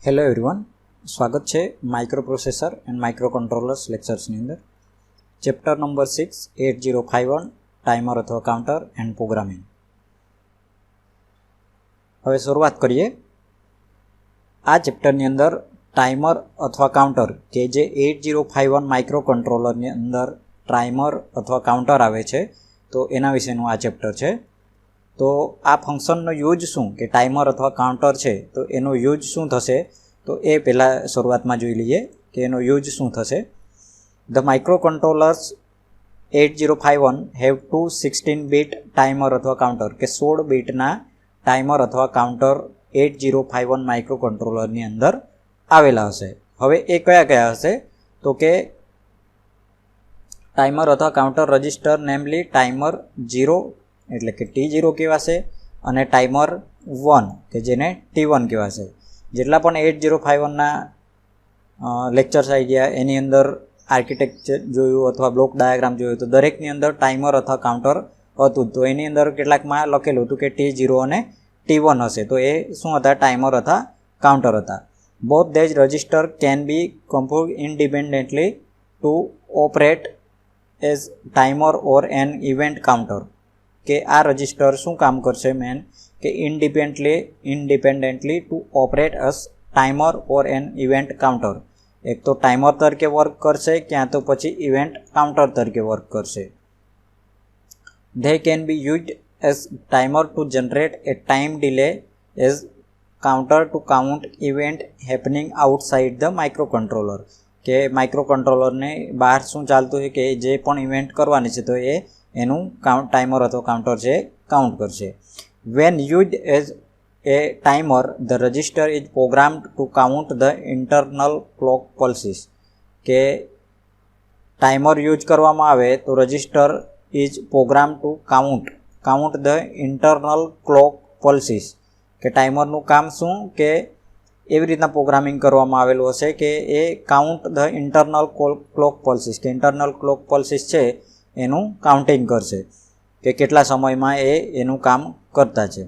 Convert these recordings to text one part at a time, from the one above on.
Hello everyone, સ્વાગત છે microprocessor and microcontrollers લેક્ચર્સની અંદર. ચેપ્ટર નંબર 6 8051 ટાઈમર અથવા કાઉન્ટર એન્ડ પ્રોગ્રામિંગ. હવે શરૂઆત કરીએ. આ ચેપ્ટરની અંદર ટાઈમર અથવા કાઉન્ટર કે જે 8051 માઇક્રો કંટ્રોલરની અંદર ટાઈમર અથવા કાઉન્ટર આવે છે, તો એના વિશેનું આ ચેપ્ટર છે. તો આ ફંક્શનનો યુઝ શું, કે ટાઈમર અથવા કાઉન્ટર છે તો એનો યુઝ શું થશે, તો એ પહેલાં શરૂઆતમાં જોઈ લઈએ કે એનો યુઝ શું થશે. The micro controllers 8051 have to 16-bit timer અથવા કાઉન્ટર, કે 16 બીટના ટાઈમર અથવા કાઉન્ટર 8051 માઇક્રો કંટ્રોલરની અંદર આવેલા હશે. હવે એ કયા કયા હશે, તો કે ટાઈમર અથવા કાઉન્ટર રજિસ્ટર નેમલી ટાઈમર 0 એટલે કે T0 કહેવાશે, અને ટાઈમર 1 કે જેને T1 કહેવાશે. જેટલા પણ 8051ના લેક્ચર્સ આવી ગયા એની અંદર આર્કિટેક્ચર જોયું અથવા બ્લોક ડાયાગ્રામ જોયું, તો દરેકની અંદર ટાઈમર અથવા કાઉન્ટર હતું. તો એની અંદર કેટલાકમાં લખેલું હતું કે T0 અને T1 હશે, તો એ શું હતા, ટાઈમર અથવા કાઉન્ટર હતા. Both these register can be compute independently to operate as timer or an event counter, કે આ રજિસ્ટર શું કામ કરશે મેન, કે independently to operate as timer or an event counter. એક તો ટાઈમર તરીકે વર્ક કરશે, ક્યાં તો પછી ઇવેન્ટ કાઉન્ટર તરીકે વર્ક કરશે. They can be used as timer to generate a time delay, as counter to count event happening outside the micro controller, કે માઇક્રો કંટ્રોલરને બહાર શું ચાલતું છે કે જે પણ ઇવેન્ટ કરવાની છે તો એ એનું ટાઈમર અથવા કાઉન્ટર છે કાઉન્ટ કરશે. When used as a timer the register is programmed to count the internal clock pulses, કે ટાઈમર યુઝ કરવામાં આવે તો register is program to count the internal clock pulses, કે ટાઈમરનું કામ શું, કે એવી રીતના પ્રોગ્રામિંગ કરવામાં આવેલું હશે કે એ count the internal clock pulses, કે ઇન્ટરનલ ક્લોક પલ્સીસ છે એનું કાઉન્ટિંગ કરશે કે કેટલા સમયમાં એનું કામ કરતા છે.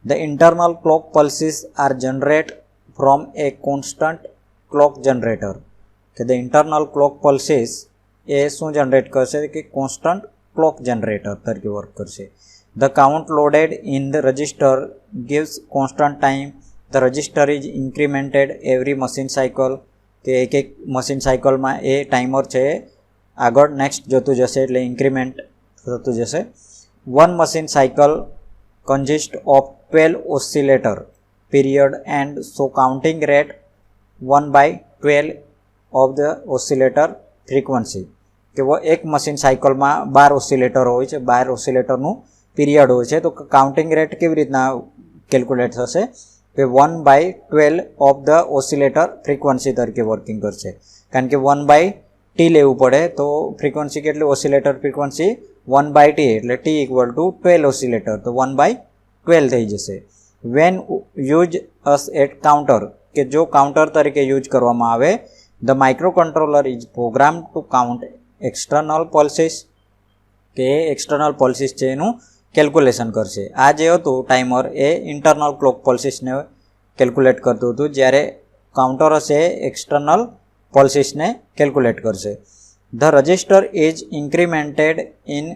The internal clock pulses are generate from a constant clock generator, કે ધ ઇન્ટરનલ ક્લોક પલ્સીસ એ શું જનરેટ કરશે, કે કોન્સ્ટન્ટ ક્લોક જનરેટર તરીકે વર્ક કરશે. The count loaded in the register gives constant time. The register is incremented every machine cycle, કે એક machine સાયકલમાં એ ટાઈમર છે આગળ નેક્સ્ટ જતું જશે એટલે ઇન્ક્રીમેન્ટ થતું જશે. One machine cycle consist of 12 oscillator period and so counting rate 1/12 of the oscillator frequency, કે એક મશીન સાયકલમાં 12 ઓસિલેટર હોય છે, 12 ઓસિલેટરનું પીરિયડ હોય છે, તો કાઉન્ટિંગ રેટ કેવી રીતના કેલ્ક્યુલેટ થશે, કે 1/12 ઓફ ધ ઓસિલેટર ફ્રીક્વન્સી તરીકે વર્કિંગ કરશે. કારણ કે 1/t લેવું પડે તો ફ્રીક્વન્સી કેટલી, ઓસિલેટર ફ્રીક્વન્સી 1/t એટલે t = 12 ઓસિલેટર, તો 1/12 થઈ જશે. When use as at counter, કે જો કાઉન્ટર તરીકે યુઝ કરવામાં આવે, the microcontroller is program to count external pulses, કે એક્સટર્નલ પલ્સીસ છે એનું કેલ્ક્યુલેશન કરશે. આ જે હતું ટાઈમર એ ઇન્ટરનલ ક્લોક પલ્સીસને કેલ્ક્યુલેટ કરતું હતું, જ્યારે કાઉન્ટર હશે એક્સટર્નલ પલ્સીસને કેલ્ક્યુલેટ કરશે. The register is incremented in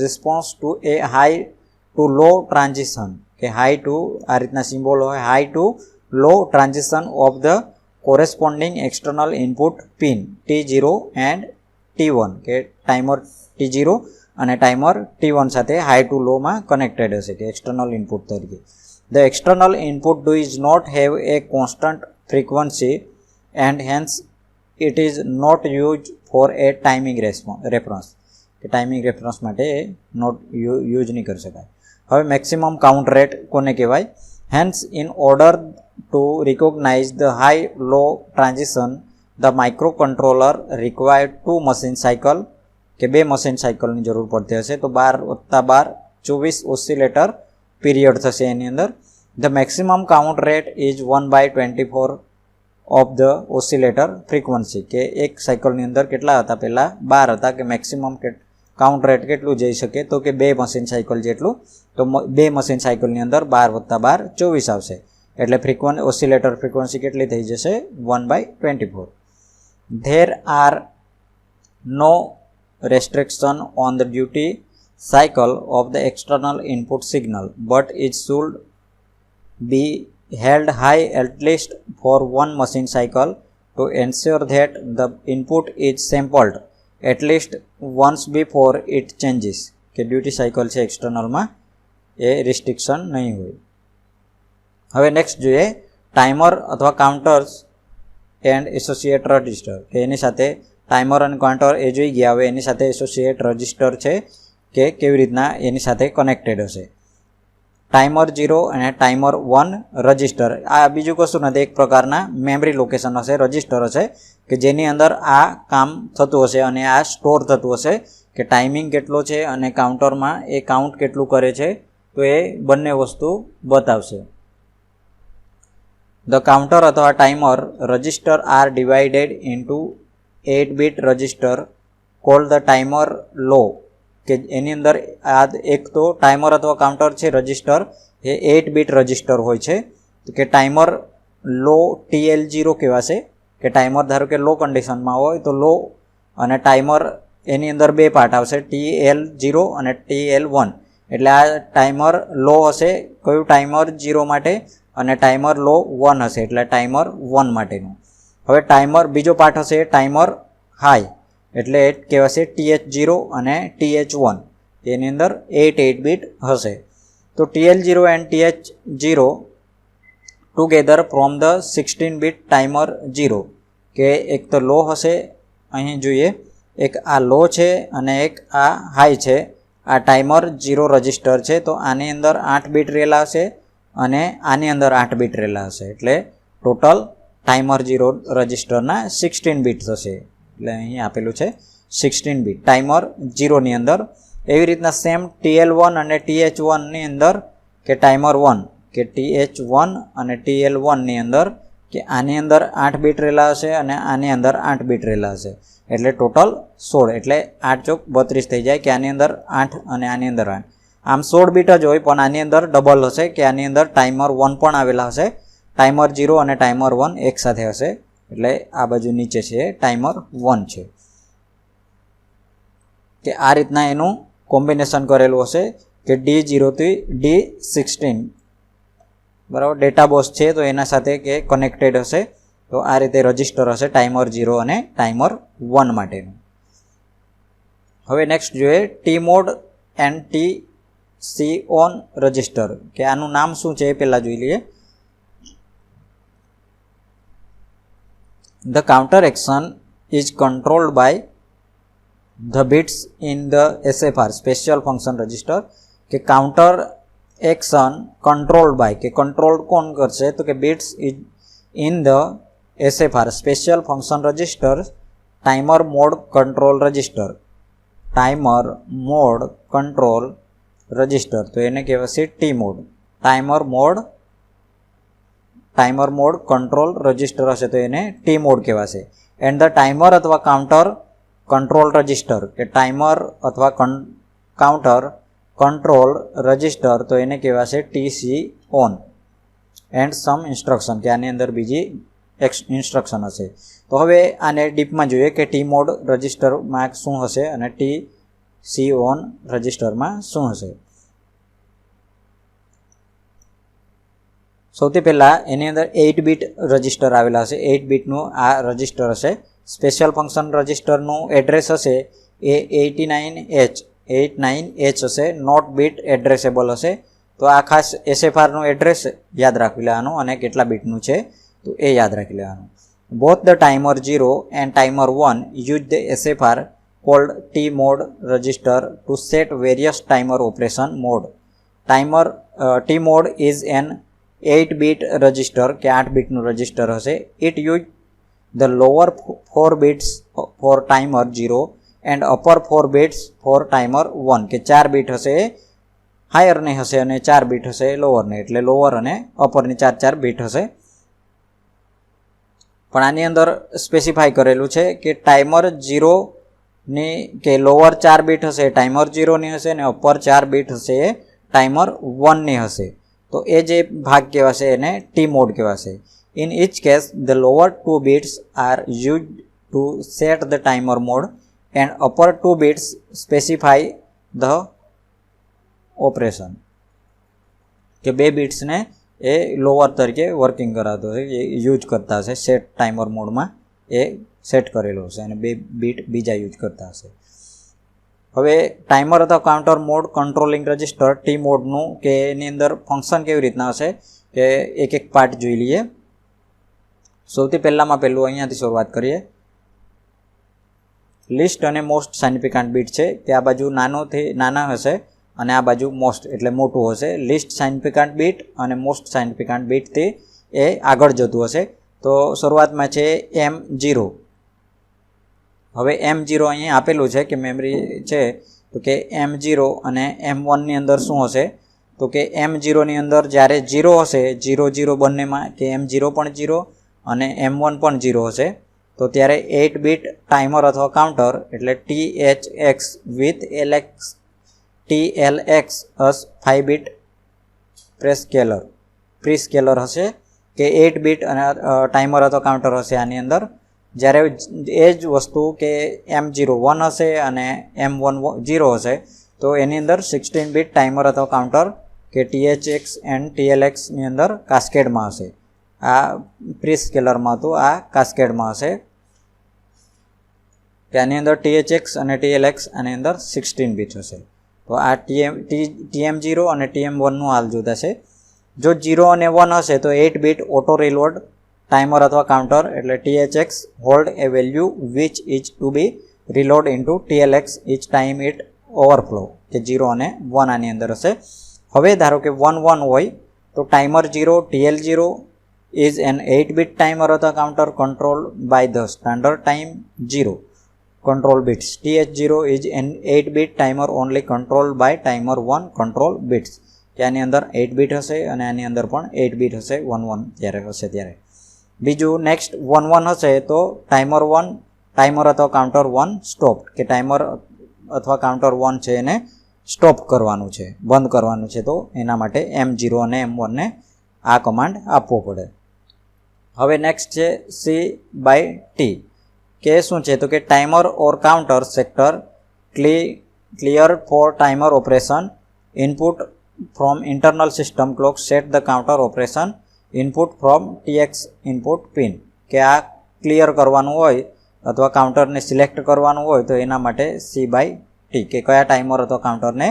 response to a high to low transition, કે હાઈ ટુ આ રીતના સિમ્બોલ હોય, high to low transition of the corresponding external input pin T0 and T1, કે timer T0 અને timer T1 સાથે high two લોમાં connected હશે કે external input તરીકે. The external input does not have a constant frequency and hence it is not use for a timing reference, કે timing reference માટે not use નહીં કરી શકાય. હવે મેક્સિમમ કાઉન્ટ રેટ કોને કહેવાય, hence in order to recognise the high low transition the microcontroller required 2 machine cycle, કે 2 machine સાયકલની જરૂર પડતી હશે, તો 12 + 12 24 ઓસિલેટર પીરિયડ થશે એની અંદર. The maximum count rate is 1/24 of the oscillator frequency, કે એક સાયકલની અંદર કેટલા હતા, પહેલાં 12 હતા, કે મેક્સિમમ કાઉન્ટ રેટ કેટલું જઈ શકે, તો કે 2 મશીન સાયકલ જેટલું, તો 2 મશીન સાયકલની અંદર 12 + 12 24 આવશે. એટલે ઓસિલેટર ફ્રીક્વન્સી કેટલી થઈ જશે 1/24. There are no restriction on the duty cycle of the external input signal, but it should be held high at least for one machine cycle to ensure that the input is sampled at least once before it changes. કે duty cycle છે એક્સટર્નલમાં એ restriction નહીં હોય. હવે next જોઈએ timer અથવા counters and associate register, કે એની સાથે timer અને કાઉન્ટર એ જોઈ ગયા. હવે એની સાથે એસોસિએટ રજિસ્ટર છે કે કેવી રીતના એની સાથે કનેક્ટેડ હશે. ટાઈમર 0 અને ટાઈમર 1 રજિસ્ટર, આ બીજું કશું નથી, એક પ્રકારના મેમરી લોકેશન હશે, રજિસ્ટર હશે કે જેની અંદર આ કામ થતું હશે અને આ સ્ટોર થતું હશે કે ટાઈમિંગ કેટલો છે અને કાઉન્ટરમાં એ કાઉન્ટ કેટલું કરે છે, તો એ બંને વસ્તુ બતાવશે. ધ કાઉન્ટર અથવા timer register are divided into 8-bit register called the timer low, કે એની અંદર આ એક તો ટાઈમર અથવા કાઉન્ટર છે રજિસ્ટર એ 8-bit રજિસ્ટર હોય છે. તો કે ટાઈમર લો TL0 કહેવાશે, કે ટાઈમર ધારો કે લો કન્ડિશનમાં હોય તો લો, અને ટાઈમર એની અંદર બે પાર્ટ આવશે, TL0 અને TL1. એટલે આ ટાઈમર લો હશે કયું ટાઈમર 0 માટે, અને ટાઈમર લો 1 હશે એટલે ટાઈમર 1 માટેનું. હવે ટાઈમર બીજો પાર્ટ હશે ટાઈમર હાઈ, એટલે એ કહેવાશે TH0 અને TH1. એની અંદર 8-bit હશે. તો TL0 and TH0 together from the 16-bit timer 0, કે એક તો લો હશે, અહીં જોઈએ એક આ લો છે અને એક આ હાઈ છે. આ ટાઈમર 0 રજિસ્ટર છે તો આની અંદર 8-bit રહેલા હશે અને આની અંદર 8-bit રહેલા હશે, એટલે ટોટલ ટાઈમર 0 રજિસ્ટરના 16-bit થશે. એટલે અહીં આપેલું છે 16-bit ટાઈમર 0ની અંદર. એવી રીતના સેમ TL1 અને TH1ની અંદર કે ટાઈમર 1 કે TH1 અને TL1ની અંદર કે આની અંદર 8-bit રહેલા હશે અને આની અંદર 8-bit રહેલા હશે, એટલે ટોટલ 16, એટલે 8 ચોક 32 થઈ જાય કે આની અંદર 8 અને આની અંદર 8. આમ 16 બીટ જ હોય પણ આની અંદર ડબલ હશે કે આની અંદર ટાઈમર 1 પણ આવેલા હશે. ટાઈમર 0 અને ટાઈમર 1 એક સાથે હશે, એટલે આ બાજુ નીચે છે ટાઈમર 1 છે. કે આ રીતના એનું કોમ્બિનેશન કરેલું હશે કે D0 થી D16 બરાબર ડેટા બોસ છે તો એના સાથે કે કનેક્ટેડ હશે. તો આ રીતે રજિસ્ટર હશે ટાઈમર 0 અને ટાઈમર 1 માટેનું. હવે નેક્સ્ટ જોઈએ T mode and TC on register, કે આનું નામ શું છે એ પહેલાં જોઈ લઈએ. The counter action is controlled by the bits in the SFR special function register, કે કાઉન્ટર એક્શન કંટ્રોલ્ડ બાય, કે કંટ્રોલ કોણ કરશે તો કે bits in the SFR special function register timer mode control register. Timer mode control register, તો એને કહેવાશે T mode. Timer mode control register હશે તો એને ટી મોડ કહેવાશે. એન્ડ ધ ટાઈમર અથવા કાઉન્ટર કંટ્રોલ રજિસ્ટર, કે ટાઈમર અથવા કાઉન્ટર કંટ્રોલ રજિસ્ટર તો એને કહેવાશે TC on. And sum instruction, કે આની અંદર બીજી ઇન્સ્ટ્રક્શન હશે. તો હવે આને ડીપમાં જોઈએ કે ટી મોડ રજિસ્ટરમાં શું હશે અને TC ઓન રજિસ્ટરમાં શું હશે. સૌથી પહેલાં એની અંદર 8-bit રજિસ્ટર આવેલા હશે. 8-bitનું આ રજિસ્ટર હશે. સ્પેશિયલ ફંક્શન રજિસ્ટરનું એડ્રેસ હશે એ 89H હશે. નોટ બીટ એડ્રેસેબલ હશે. તો આ ખાસ SFRનું એડ્રેસ યાદ રાખી લેવાનું અને કેટલા બીટનું છે તો એ યાદ રાખી લેવાનું. Both the timer 0 and timer 1 use the SFR called T mode register to set various timer operation mode. T mode is an 8-bit register, કે 8-bitનું રજિસ્ટર હશે. It use the lower 4 bits for timer 0 and upper 4 bits for timer 1, કે 4 bit હશે હાયરની હશે અને 4 bit હશે લોઅરની, એટલે lower અને અપરની 4 બીટ હશે. પણ આની અંદર સ્પેસિફાઈ કરેલું છે કે ટાઈમર 0ની કે લોઅર 4 બીટ હશે ટાઈમર 0ની હશે અને અપર 4 બીટ હશે એ ટાઈમર 1ની હશે. તો તો એ જે ભાગ કહેવાશે એને ટી મોડ કહેવાશે. In each case the lower 2 bits are used to set the timer mode and upper 2 bits specify the operation. કે 2 બિટ્સને એ લોઅર તરીકે વર્કિંગ કરાતો હશે, એ યુઝ કરતા હશે સેટ ટાઈમર મોડમાં, એ સેટ કરેલો હશે અને 2 બીટ બીજા યુઝ કરતા હશે. હવે ટાઈમર અથવા counter mode controlling register T મોડનું કે એની અંદર ફંક્શન કેવી રીતના હશે કે એક પાર્ટ જોઈ લઈએ. સૌથી પહેલું અહીંયાથી શરૂઆત કરીએ. લિસ્ટ અને મોસ્ટ સાઇન્ટિફિકન્ટ બીટ છે કે આ બાજુ નાના હશે અને આ બાજુ મોસ્ટ એટલે મોટું હશે. લિસ્ટ સાઇન્ટિફિકન્ટ બીટ અને મોસ્ટ સાઇન્ટિફિકન્ટ બીટથી એ આગળ જતું હશે. તો શરૂઆતમાં છે M0. હવે M0 અહીં આપેલું છે કે મેમરી છે, તો કે M0 અને M1ની અંદર શું હશે, તો કે M0ની અંદર જ્યારે 0 હશે, 0 બંનેમાં કે M0 પણ 0 અને M1 પણ 0 હશે, તો ત્યારે 8 બીટ ટાઈમર અથવા કાઉન્ટર એટલે THX with TLX as 5 bit prescaler હશે કે 8 બીટ અને ટાઈમર અથવા કાઉન્ટર હશે આની અંદર. જ્યારે એ જ વસ્તુ કે M0 1 હશે અને M1 0 હશે, તો એની અંદર 16 બીટ ટાઈમર અથવા કાઉન્ટર કે THX એન્ડ TLXની અંદર કાસ્કેડમાં હશે. આ પ્રીસ્કેલરમાં હતું, આ કાસ્કેડમાં હશે કે આની અંદર THX અને TLX આની અંદર 16 બીટ હશે. તો આ TM0 અને TM1નું હાલ જોતા છે. જો 0 અને 1 હશે તો 8 બીટ ઓટો રિલોડ ટાઈમર અથવા કાઉન્ટર એટલે THX hold a value which is to be reload into TLX each time it overflow, કે 0 અને 1 આની અંદર હશે. હવે ધારો કે 1 હોય તો timer 0 TL0 is an 8 bit timer અથવા counter control by the standard time 0 control bits. TH0 is an 8 bit timer only controlled by timer 1 control bits. કે આની અંદર 8 બીટ હશે અને આની અંદર પણ 8 બીટ હશે 1 જ્યારે હશે ત્યારે. બીજું નેક્સ્ટ 1 હશે તો ટાઈમર અથવા કાઉન્ટર 1 સ્ટોપ, કે ટાઈમર અથવા કાઉન્ટર 1 છે એને સ્ટોપ કરવાનું છે, બંધ કરવાનું છે, તો એના માટે M0 અને M1ને આ કમાન્ડ આપવો પડે. હવે નેક્સ્ટ છે C/T, કે શું છે તો કે timer or counter sector clear for timer operation, input from internal system clock set the counter operation, input from TX input pin. કે આ ક્લિયર કરવાનું હોય અથવા કાઉન્ટરને સિલેક્ટ કરવાનું હોય તો એના માટે C/T, કે કયા ટાઈમર અથવા કાઉન્ટરને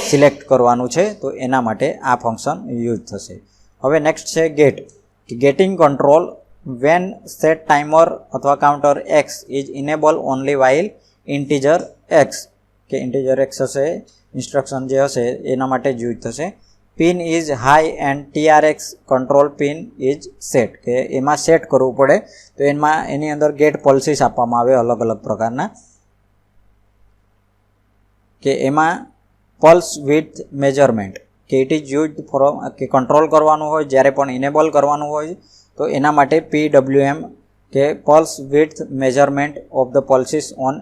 સિલેક્ટ કરવાનું છે તો એના માટે આ ફંક્શન યુઝ થશે. હવે નેક્સ્ટ છે ગેટ, કે gating control when set timer અથવા counter x is enable only while integer x, કે integer x હશે instruction જે હશે એના માટે જ યુઝ થશે. pin is high and trx control pin is set, કે એમાં સેટ કરવું પડે તો એની અંદર ગેટ પલ્સીસ આપવામાં આવે અલગ અલગ પ્રકારના, કે એમાં પલ્સ વિથ મેજરમેન્ટ, કે ઇટ ઇઝ યુઝડ ફોર કે કંટ્રોલ કરવાનું હોય જ્યારે પણ ઇનેબલ કરવાનું હોય તો એના માટે PWM, કે pulse with measurement of the pulses on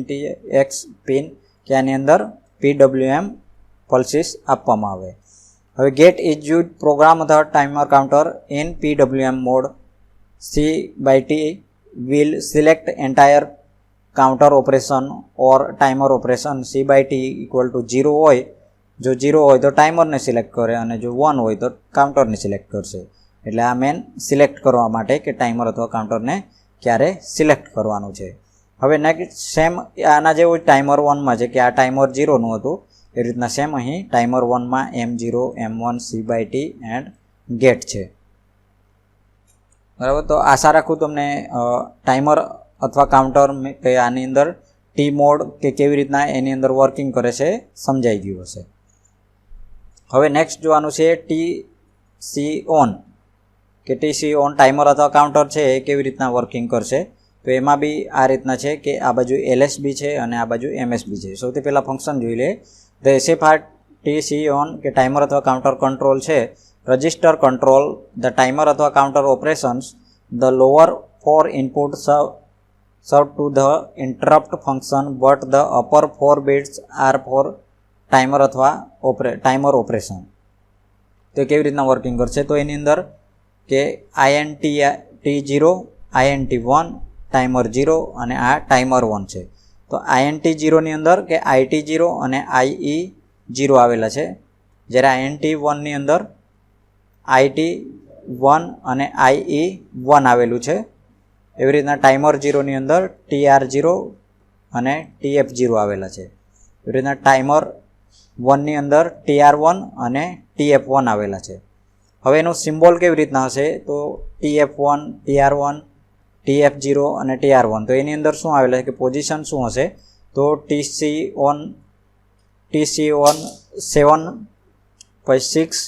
TX pin, કે આની અંદર PWM પલ્સીસ આપવામાં આવે. હવે gate is use program the timer counter in PWM mode. C/T will select entire counter operation or timer operation. C/T equal to 0 હોય, જો 0 હોય તો ટાઈમરને સિલેક્ટ કરે અને જો 1 હોય તો કાઉન્ટરને સિલેક્ટ કરશે. એટલે આ મેન સિલેક્ટ કરવા માટે કે ટાઈમર અથવા કાઉન્ટરને ક્યારે સિલેક્ટ કરવાનું છે. હવે નેક્સ્ટ સેમ આના જેવું ટાઈમર 1માં છે કે આ ટાઈમર 0નું હતું, એ રીતના સેમ અહીં timer 1માં M0, M1, C/T and gate છે. બરાબર, તો આશા રાખું તમને ટાઈમર અથવા કાઉન્ટર કે આની અંદર ટી મોડ કે કેવી રીતના એની અંદર વર્કિંગ કરે છે સમજાઈ ગયું હશે. હવે નેક્સ્ટ જોવાનું છે TC ઓન, કે TC ઓન ટાઈમર અથવા કાઉન્ટર છે એ કેવી રીતના વર્કિંગ કરશે. તો એમાં બી આ રીતના છે કે આ બાજુ LSB છે અને આ બાજુ MSB છે. સૌથી પહેલાં ફંક્શન જોઈ લે. ધ SFR TC ઓન કે ટાઈમર અથવા કાઉન્ટર કંટ્રોલ છે, રજિસ્ટર કંટ્રોલ ધ ટાઈમર અથવા counter operations, the lower 4 input serve to the interrupt function but the upper 4 bits are for timer અથવા ટાઈમર ઓપરેશન. તો કેવી રીતના વર્કિંગ કરશે, તો એની અંદર કે INT0 INT1 ટાઈમર 0 અને આ ટાઈમર 1 છે. તો INT0 ની અંદર કે IT0 અને IE0 આવેલા છે, જ્યારે INT1 ની અંદર IT1 અને IE1 આવેલું છે. એવી રીતના ટાઈમર 0 ની અંદર TR0 અને TF0 આવેલા છે. એવી રીતના ટાઈમર 1 ની અંદર TR1 અને TF1 આવેલા છે. હવે એનું સિમ્બોલ કેવી રીતના હશે, તો TF1 TR1 TF0 અને TR1. તો એની અંદર શું આવેલા છે કે પોઝિશન શું હશે, તો TC1 7 પછી 6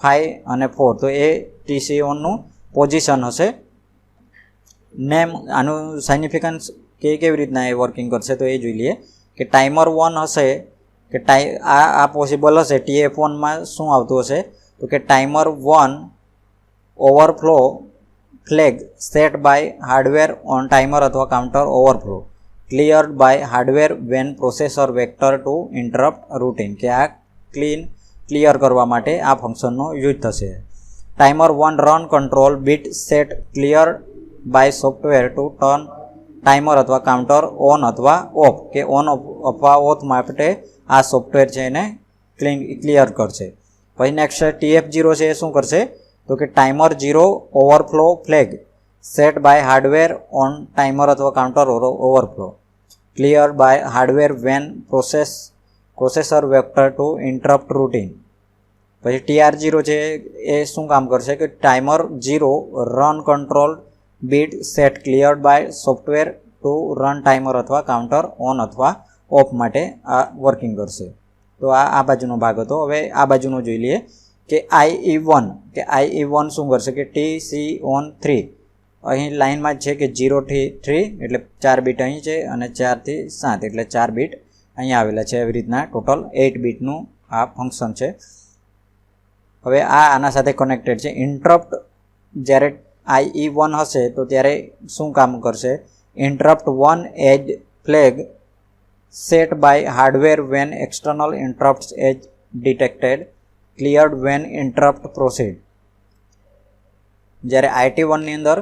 5 અને 4. તો એ TC1 નું પોઝિશન હશે. નેમ આનું સાઇનિફિકન્સ કેવી રીતના એ વર્કિંગ કરશે, તો એ જોઈ લઈએ કે ટાઈમર 1 હશે કે આ પોસિબલ હશે. TF1માં શું આવતું હશે, તો કે timer 1 overflow flag set by hardware on timer અથવા counter overflow cleared by hardware when processor vector to interrupt routine, કે આ ક્લિયર કરવા માટે આ ફંક્શનનો યુઝ થશે. Timer 1 run control bit set clear by software to turn timer અથવા counter on અથવા ઓફ, કે ઓન અથવા ઓફ માટે આ સોફ્ટવેર છે એને ક્લિયર કરશે. પછી નેક્સ્ટ TF0 છે એ શું કરશે, તો કે timer 0 overflow flag set by hardware on timer અથવા counter overflow clear by hardware when processor vector to interrupt routine. પછી TR0 છે એ શું કામ કરશે, કે timer 0 run control bit set cleared by software to run timer અથવા counter on અથવા ઓફ માટે આ વર્કિંગ કરશે. તો આ બાજુનો ભાગ હતો. હવે આ બાજુનો જોઈ લઈએ કે IE1 શું કરશે, કે TC3 અહીં લાઇનમાં જ છે કે 0 થી 3 એટલે 4 બીટ અહીં છે અને 4 થી 7 એટલે 4 બીટ અહીંયા આવેલા છે. એવી રીતના ટોટલ 8 બીટનું આ ફંક્શન છે. હવે આના સાથે કનેક્ટેડ છે. ઇન્ટરપ્ટ જ્યારે IE1 હશે તો ત્યારે શું કામ કરશે, interrupt 1 edge flag set by hardware when external interrupts edge detected cleared when interrupt proceed. જ્યારે IT1 ની અંદર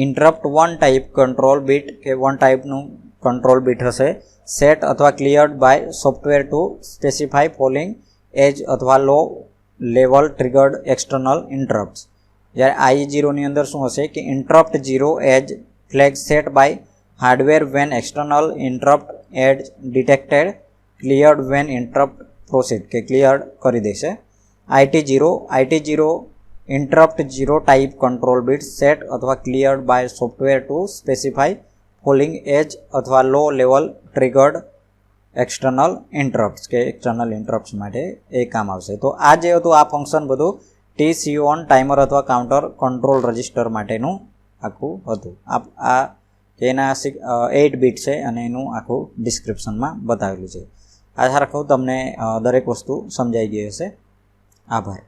ઇન્ટરપ્ટ 1 ટાઈપ કંટ્રોલ બીટ કે 1 ટાઈપનું કંટ્રોલ બીટ હશે સેટ અથવા cleared by software to specify falling edge અથવા low level triggered external interrupts. જ્યારે IE0 ની અંદર શું હશે, કે interrupt 0 edge flag set by hardware when external interrupt edge detected cleared when interrupt proceed, કે ક્લિયર કરી દેશે. IT0 interrupt 0 type control bit set અથવા cleared by software to specify falling edge અથવા low level triggered external interrupts, કે external interrupts માટે એ કામ આવશે. તો આ જે હતું આ ફંક્શન બધું TC1 ટાઈમર અથવા કાઉન્ટર કંટ્રોલ રજિસ્ટર માટેનું આખું હતું. આ એના 8 બીટ છે અને એનું આખું ડિસ્ક્રિપ્શનમાં બતાવેલું છે. આશા રાખું તમને દરેક વસ્તુ સમજાઈ ગઈ હશે. આભાર.